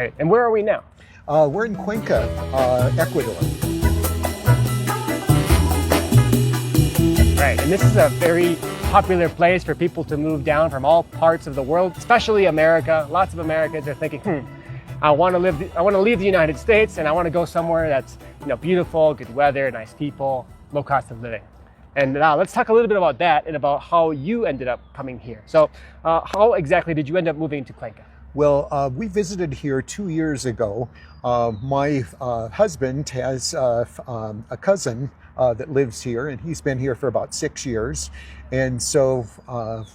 Right. And where are we now? We're in Cuenca, Ecuador. Right, and this is a very popular place for people to move down from all parts of the world, especially America. Lots of Americans are thinking, I want to leave the United States and I want to go somewhere that's beautiful, good weather, nice people, low cost of living. And now let's talk a little bit about that and about how you ended up coming here. So how exactly did you end up moving to Cuenca? Well, we visited here 2 years ago. My husband has a cousin that lives here, and he's been here for about 6 years. And so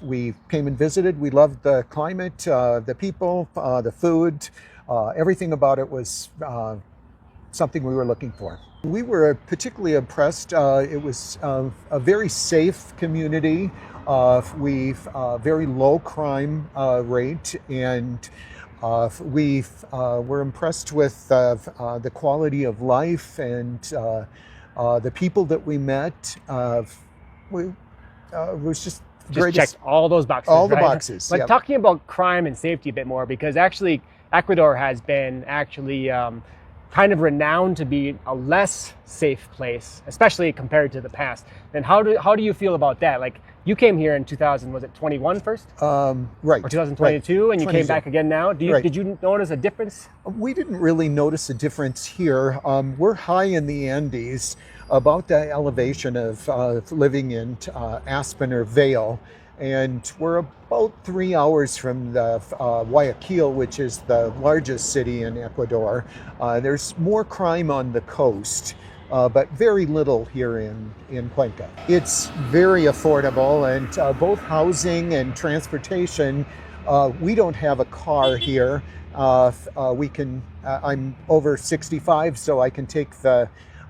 we came and visited. We loved the climate, the people, the food. Everything about it was something we were looking for. We were particularly impressed. It was a very safe community. We've very low crime rate, and we were impressed with the quality of life and the people that we met. We was just great. Checked all those boxes. All the right? boxes. But yep. Talking about crime and safety a bit more, because actually Ecuador has been kind of renowned to be a less safe place, especially compared to the past. And how do you feel about that? Like, you came here in 2021 first? Right. Or 2022, right. And you came back again now? Did you notice a difference? We didn't really notice a difference here. We're high in the Andes, about the elevation of living in Aspen or Vail. And we're about 3 hours from the Guayaquil, which is the largest city in Ecuador. There's more crime on the coast, but very little here in Cuenca. It's very affordable, and both housing and transportation. We don't have a car here. I'm over 65, so I can take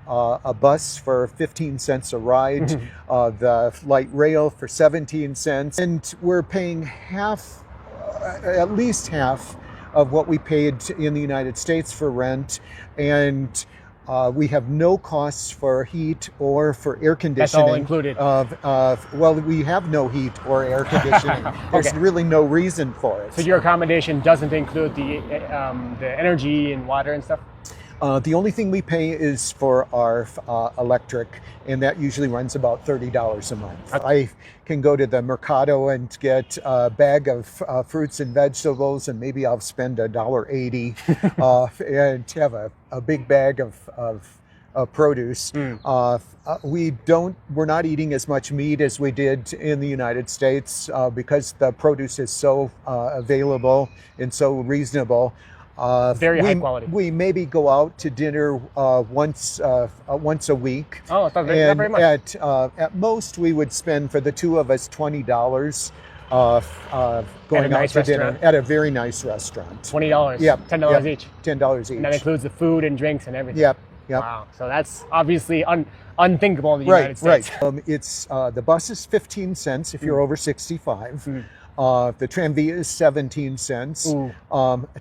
a bus for 15 cents a ride, the light rail for 17 cents. And we're paying at least half of what we paid in the United States for rent. And we have no costs for heat or for air conditioning. That's all included. Well, we have no heat or air conditioning. There's really no reason for it. So your accommodation doesn't include the energy and water and stuff? The only thing we pay is for our electric, and that usually runs about $30 a month. I can go to the Mercado and get a bag of fruits and vegetables, and maybe I'll spend $1.80 and have a big bag of produce. We're not eating as much meat as we did in the United States because the produce is so available and so reasonable. Very high quality. We maybe go out to dinner once a week. Oh, not very much. At most, we would spend for the two of us $20 going out to dinner at a very nice restaurant. $20. Yep. $10 each. $10 each. And that includes the food and drinks and everything. Yep. Wow. So that's obviously unthinkable in the United States. Right. It's the bus is 15 cents if you're over 65. The tranvia is 17 cents.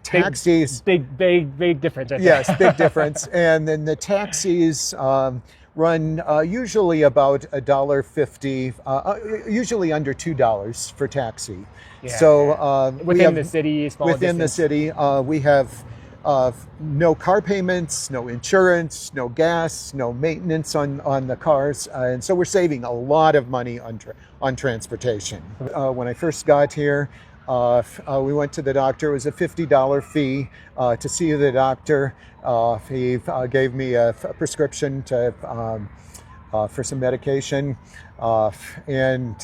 Taxis. Big difference. Right yes, there. big difference. And then the taxis run usually about $1.50, usually under $2 for taxi. Yeah. So within the city, we have no car payments, no insurance, no gas, no maintenance on the cars, and so we're saving a lot of money on transportation. When I first got here, we went to the doctor. It was a $50 fee to see the doctor. He gave me a prescription for some medication, and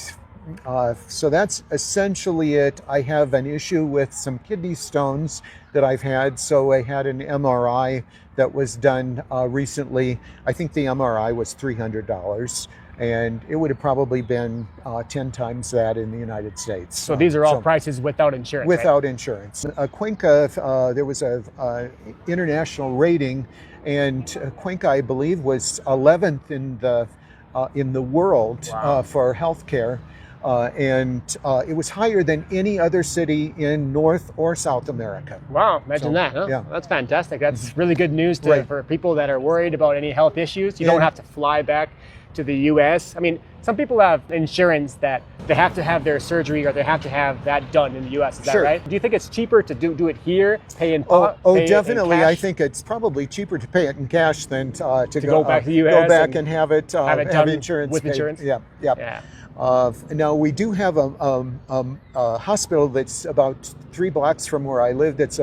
so that's essentially it. I have an issue with some kidney stones that I've had, so I had an MRI that was done recently. I think the MRI was $300, and it would have probably been 10 times that in the United States. So these are all prices without insurance. Without insurance. Cuenca, there was a international rating, and Cuenca, I believe, was 11th in the world for healthcare. and it was higher than any other city in North or South America. Wow, imagine that. Huh? Yeah. That's fantastic. That's really good news Right. for people that are worried about any health issues. You don't And- have to fly back to the US. I mean, some people have insurance that they have to have their surgery or they have to have that done in the US. Is that Sure. right? Do you think it's cheaper to do it here, pay in Oh, pay in definitely. I cash? think it's probably cheaper to pay it in cash than to go back to the US go back and and have it have it done insurance with paid. insurance? Yeah, yeah. Yeah. Now we do have a hospital that's about 3 blocks from where I live. That's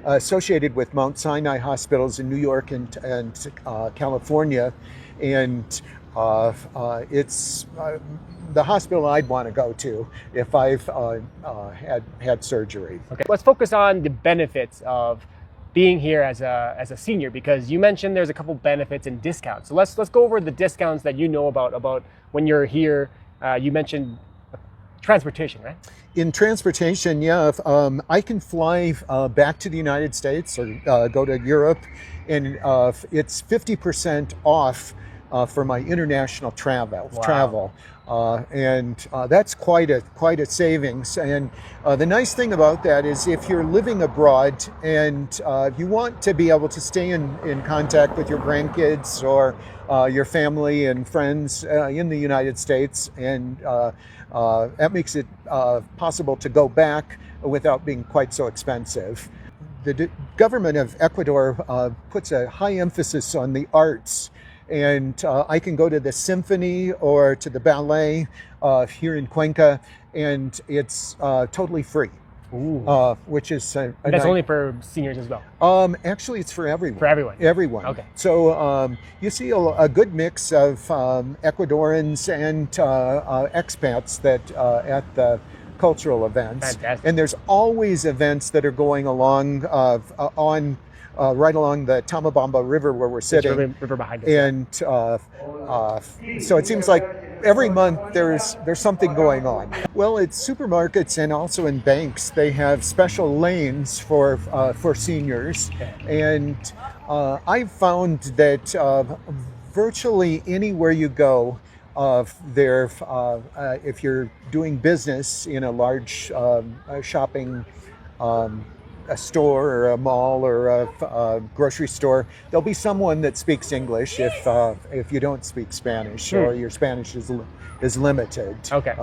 associated with Mount Sinai hospitals in New York and California, and it's the hospital I'd want to go to if I've had surgery. Okay. Let's focus on the benefits of being here as a senior, because you mentioned there's a couple benefits and discounts. So let's go over the discounts that you know about when you're here. You mentioned transportation, right? In transportation, yeah, I can fly back to the United States or go to Europe, and it's 50% off for my international travel. And that's quite a savings. And the nice thing about that is if you're living abroad and you want to be able to stay in contact with your grandkids or your family and friends in the United States, and that makes it possible to go back without being quite so expensive. The government of Ecuador puts a high emphasis on the arts. And I can go to the symphony or to the ballet here in Cuenca, and it's totally free. Which is that's only for seniors as well. Actually, it's for everyone. For everyone. Everyone. Okay. So you see a good mix of Ecuadorians and expats that at the cultural events. Fantastic. And there's always events that are going along on. Right along the Tamabamba River where we're sitting, River behind us. and so it seems like every month there's something going on. Well, at supermarkets and also in banks, they have special lanes for seniors, and I've found that virtually anywhere you go, if you're doing business in a large shopping a store or a mall or a grocery store, there'll be someone that speaks English if you don't speak Spanish or your Spanish is limited. Okay.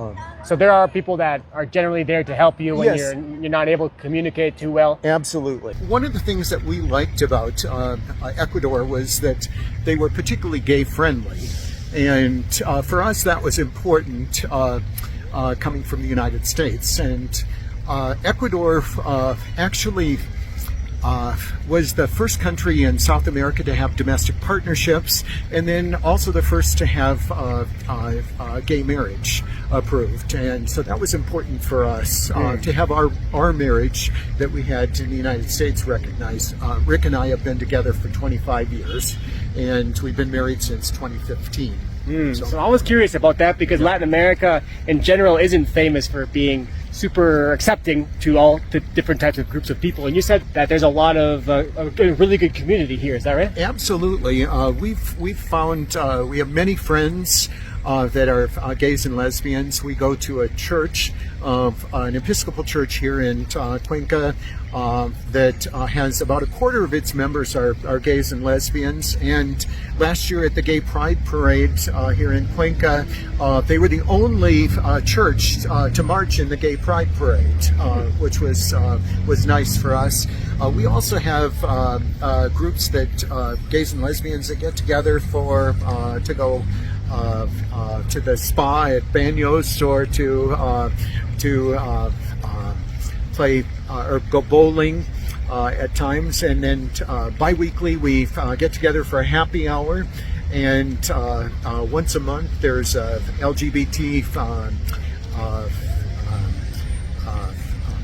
So there are people that are generally there to help you when Yes. you're not able to communicate too well. Absolutely. One of the things that we liked about Ecuador was that they were particularly gay friendly, and for us that was important coming from the United States. And Ecuador actually was the first country in South America to have domestic partnerships, and then also the first to have gay marriage approved. And so that was important for us to have our marriage that we had in the United States recognized. Rick and I have been together for 25 years, and we've been married since 2015. So I was curious about that because Latin America in general isn't famous for being super accepting to different types of groups of people. And you said that there's a lot of a really good community here. Is that right? Absolutely. We've found we have many friends that are gays and lesbians. We go to a church, an Episcopal church here in Cuenca, that has about a quarter of its members are gays and lesbians. And last year at the Gay Pride Parade here in Cuenca, they were the only church to march in the Gay Pride Parade, which was nice for us. We also have groups that gays and lesbians that get together to go to the spa at Baños or to play or go bowling at times, and then bi-weekly we get together for a happy hour, and once a month there's a LGBT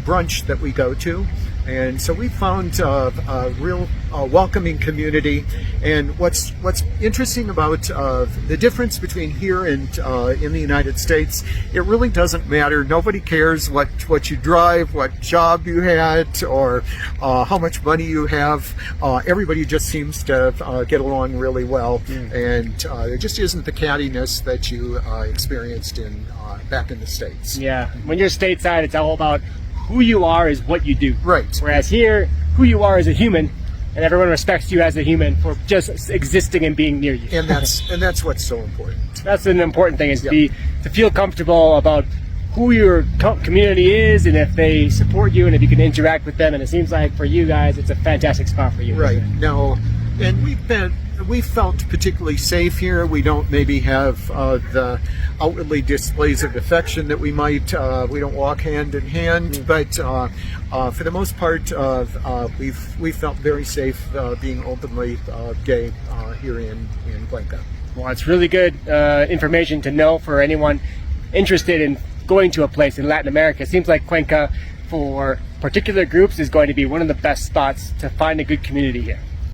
brunch that we go to. And so we found a real welcoming community. And what's interesting about the difference between here and in the United States, it really doesn't matter. Nobody cares what you drive, what job you had, or how much money you have. Everybody just seems to get along really well. And there just isn't the cattiness that you experienced in back in the States. Yeah, when you're stateside, it's all about who you are is what you do. Right. Whereas here, who you are is a human, and everyone respects you as a human for just existing and being near you. And that's what's so important. That's an important thing, is to feel comfortable about who your community is, and if they support you, and if you can interact with them. And it seems like for you guys, it's a fantastic spot for you. Right. No, and we felt particularly safe here. We don't maybe have the outwardly displays of affection that we might. We don't walk hand in hand, but for the most part, we felt very safe being openly gay here in Cuenca. Well, it's really good information to know for anyone interested in going to a place in Latin America. It seems like Cuenca, for particular groups, is going to be one of the best spots to find a good community here.